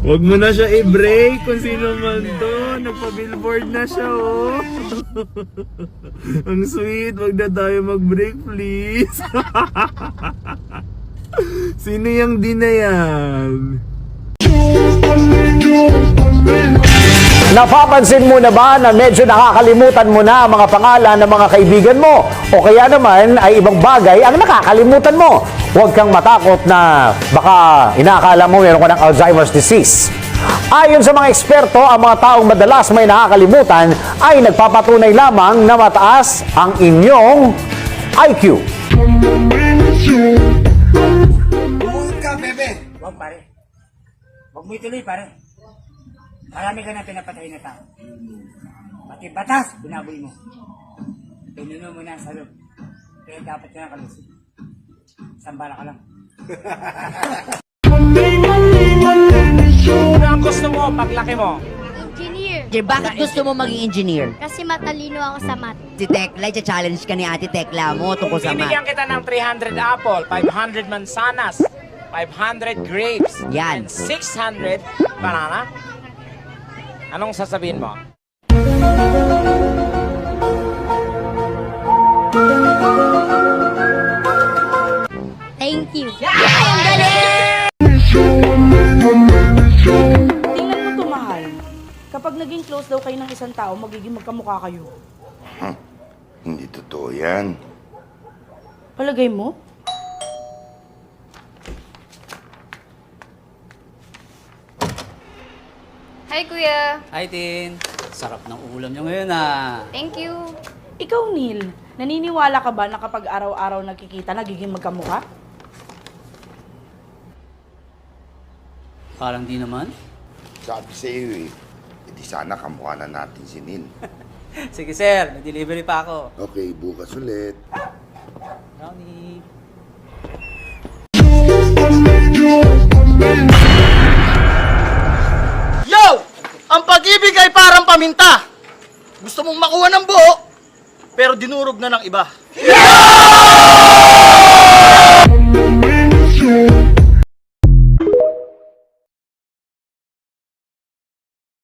Wag mo na siya i-break kung sino man to. Nagpa-billboard na siya, oh. Ang sweet. Wag na tayo mag-break, please. Sino yung di na yan? Napapansin mo na ba na medyo nakakalimutan mo na ang mga pangalan ng mga kaibigan mo? O kaya naman ay ibang bagay ang nakakalimutan mo? Huwag kang matakot na baka inaakala mo meron ka ng Alzheimer's disease. Ayon sa mga eksperto, ang mga taong madalas may nakakalimutan ay nagpapatunay lamang na mataas ang inyong IQ. Bumuhit ka, bebe! Huwag pare. Huwag mo ituloy pare. Marami ka na pinapatay na tao. Pati batas, binaboy mo. Pinuno mo na sa loob. Kaya dapat ka na kalusot. Sambala ka lang. Ano ang gusto mo paglaki mo? Engineer. Bakit gusto mo maging engineer? Kasi matalino ako sa math. Si Tekla, challenge ka ni Ate Tekla mo tungkol sa Bibigyan math. kita ng 300 apple, 500 mansanas, 500 grapes, Yan. and 600 banana. Anong sasabihin mo? Thank you. Tingnan mo to, mahal. Kapag naging close daw kayo ng isang tao, magiging magkamukha kayo. Hindi totoo yan. Palagay mo? Hi, Kuya. Hi, Tin. Sarap ng ulam niyo ngayon, ah. Thank you. Ikaw, Neil, naniniwala ka ba na kapag araw-araw nagkikita, nagiging magkamukha? Parang di naman. Sabi sa iyo eh, hindi sana kamukha na natin si Nin. Sige, sir. May delivery pa ako. Okay, bukas ulit. Brownie. Yo! Ang pag-ibig ay parang paminta. Gusto mong makuha ng buo, pero dinurog na ng iba.